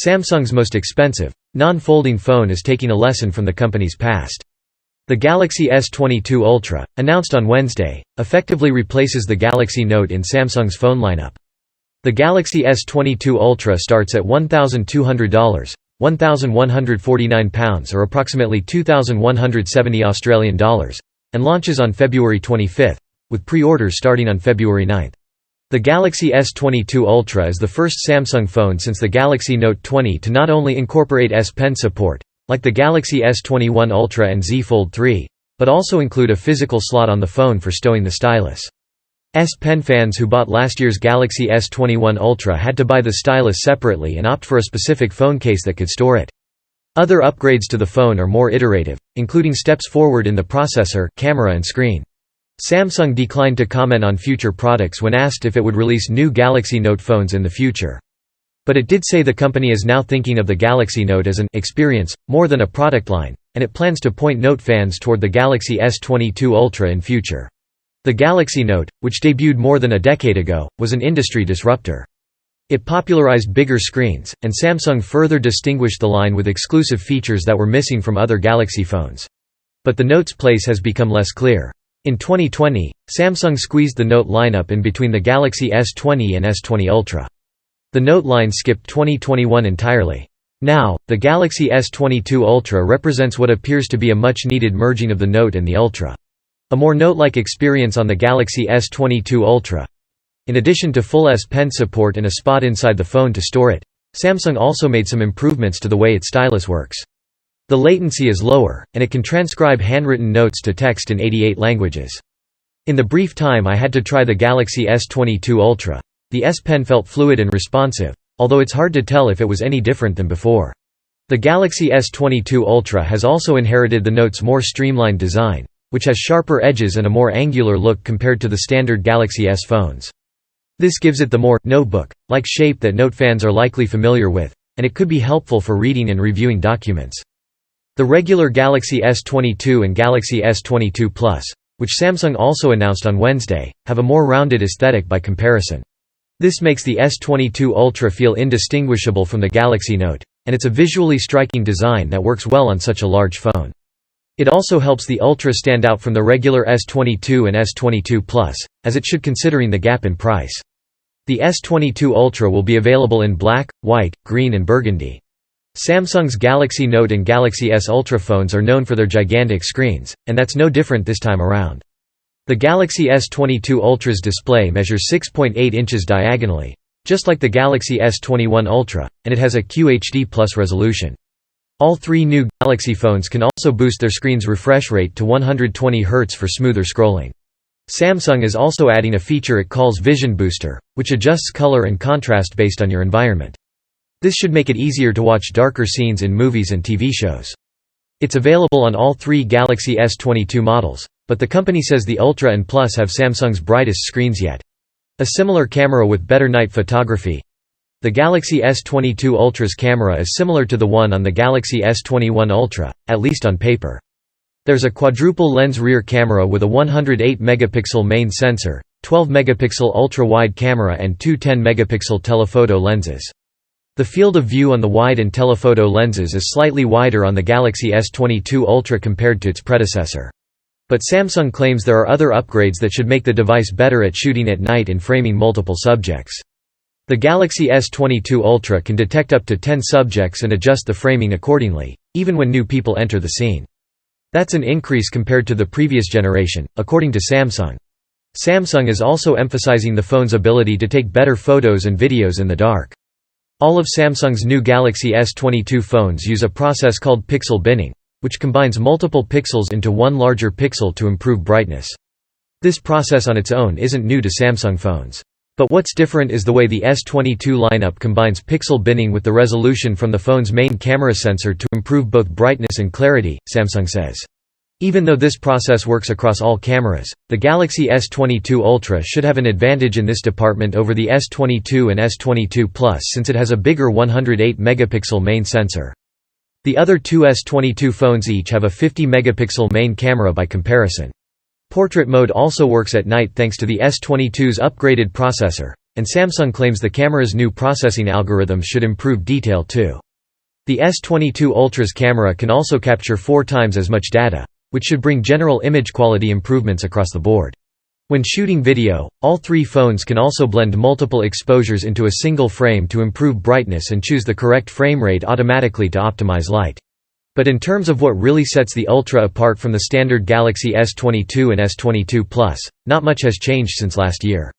Samsung's most expensive, non-folding phone is taking a lesson from the company's past. The Galaxy S22 Ultra, announced on Wednesday, effectively replaces the Galaxy Note in Samsung's phone lineup. The Galaxy S22 Ultra starts at $1,200, £1,149 or approximately $2,170 and launches on February 25, with pre-orders starting on February 9. The Galaxy S22 Ultra is the first Samsung phone since the Galaxy Note 20 to not only incorporate S Pen support, like the Galaxy S21 Ultra and Z Fold 3, but also include a physical slot on the phone for stowing the stylus. S Pen fans who bought last year's Galaxy S21 Ultra had to buy the stylus separately and opt for a specific phone case that could store it. Other upgrades to the phone are more iterative, including steps forward in the processor, camera and screen. Samsung declined to comment on future products when asked if it would release new Galaxy Note phones in the future. But it did say the company is now thinking of the Galaxy Note as an experience, more than a product line, and it plans to point Note fans toward the Galaxy S22 Ultra in future. The Galaxy Note, which debuted more than a decade ago, was an industry disruptor. It popularized bigger screens, and Samsung further distinguished the line with exclusive features that were missing from other Galaxy phones. But the Note's place has become less clear. In 2020, Samsung squeezed the Note lineup in between the Galaxy S20 and S20 Ultra. The Note line skipped 2021 entirely. Now, the Galaxy S22 Ultra represents what appears to be a much-needed merging of the Note and the Ultra. A more Note-like experience on the Galaxy S22 Ultra. In addition to full S Pen support and a spot inside the phone to store it, Samsung also made some improvements to the way its stylus works. The latency is lower, and it can transcribe handwritten notes to text in 88 languages. In the brief time I had to try the Galaxy S22 Ultra, the S Pen felt fluid and responsive, although it's hard to tell if it was any different than before. The Galaxy S22 Ultra has also inherited the Note's more streamlined design, which has sharper edges and a more angular look compared to the standard Galaxy S phones. This gives it the more notebook-like shape that Note fans are likely familiar with, and it could be helpful for reading and reviewing documents. The regular Galaxy S22 and Galaxy S22 Plus, which Samsung also announced on Wednesday, have a more rounded aesthetic by comparison. This makes the S22 Ultra feel indistinguishable from the Galaxy Note, and it's a visually striking design that works well on such a large phone. It also helps the Ultra stand out from the regular S22 and S22 Plus, as it should considering the gap in price. The S22 Ultra will be available in black, white, green and burgundy. Samsung's Galaxy Note and Galaxy S Ultra phones are known for their gigantic screens, and that's no different this time around. The Galaxy S22 Ultra's display measures 6.8 inches diagonally, just like the Galaxy S21 Ultra, and it has a QHD+ resolution. All three new Galaxy phones can also boost their screen's refresh rate to 120 Hz for smoother scrolling. Samsung is also adding a feature it calls Vision Booster, which adjusts color and contrast based on your environment. This should make it easier to watch darker scenes in movies and TV shows. It's available on all three Galaxy S22 models, but the company says the Ultra and Plus have Samsung's brightest screens yet. A similar camera with better night photography. The Galaxy S22 Ultra's camera is similar to the one on the Galaxy S21 Ultra, at least on paper. There's a quadruple lens rear camera with a 108-megapixel main sensor, 12-megapixel ultra-wide camera and two 10-megapixel telephoto lenses. The field of view on the wide and telephoto lenses is slightly wider on the Galaxy S22 Ultra compared to its predecessor. But Samsung claims there are other upgrades that should make the device better at shooting at night and framing multiple subjects. The Galaxy S22 Ultra can detect up to 10 subjects and adjust the framing accordingly, even when new people enter the scene. That's an increase compared to the previous generation, according to Samsung. Samsung is also emphasizing the phone's ability to take better photos and videos in the dark. All of Samsung's new Galaxy S22 phones use a process called pixel binning, which combines multiple pixels into one larger pixel to improve brightness. This process on its own isn't new to Samsung phones. But what's different is the way the S22 lineup combines pixel binning with the resolution from the phone's main camera sensor to improve both brightness and clarity, Samsung says. Even though this process works across all cameras, the Galaxy S22 Ultra should have an advantage in this department over the S22 and S22 Plus since it has a bigger 108-megapixel main sensor. The other two S22 phones each have a 50-megapixel main camera by comparison. Portrait mode also works at night thanks to the S22's upgraded processor, and Samsung claims the camera's new processing algorithms should improve detail too. The S22 Ultra's camera can also capture 4 times as much data, which should bring general image quality improvements across the board. When shooting video, all 3 phones can also blend multiple exposures into a single frame to improve brightness and choose the correct frame rate automatically to optimize light. But in terms of what really sets the Ultra apart from the standard Galaxy S22 and S22 Plus, not much has changed since last year.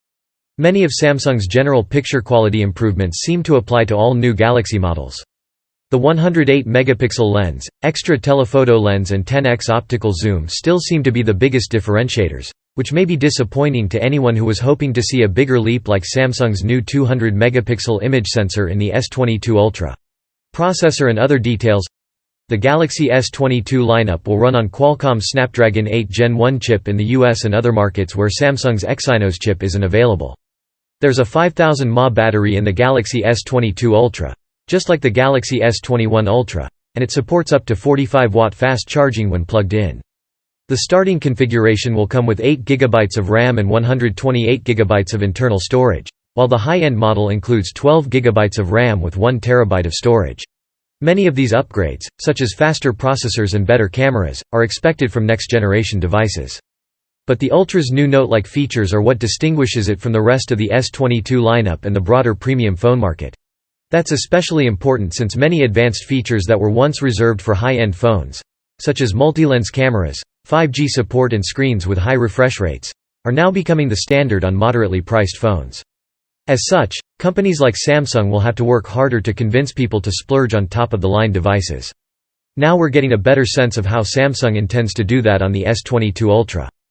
Many of Samsung's general picture quality improvements seem to apply to all new Galaxy models. The 108-megapixel lens, extra telephoto lens and 10x optical zoom still seem to be the biggest differentiators, which may be disappointing to anyone who was hoping to see a bigger leap like Samsung's new 200-megapixel image sensor in the S22 Ultra. Processor and other details. The Galaxy S22 lineup will run on Qualcomm's Snapdragon 8 Gen 1 chip in the US and other markets where Samsung's Exynos chip isn't available. There's a 5000 mAh battery in the Galaxy S22 Ultra, just like the Galaxy S21 Ultra, and it supports up to 45-watt fast charging when plugged in. The starting configuration will come with 8 GB of RAM and 128 GB of internal storage, while the high-end model includes 12 GB of RAM with 1 TB of storage. Many of these upgrades, such as faster processors and better cameras, are expected from next-generation devices. But the Ultra's new Note-like features are what distinguishes it from the rest of the S22 lineup and the broader premium phone market. That's especially important since many advanced features that were once reserved for high-end phones, such as multi-lens cameras, 5G support and screens with high refresh rates, are now becoming the standard on moderately priced phones. As such, companies like Samsung will have to work harder to convince people to splurge on top-of-the-line devices. Now we're getting a better sense of how Samsung intends to do that on the S22 Ultra.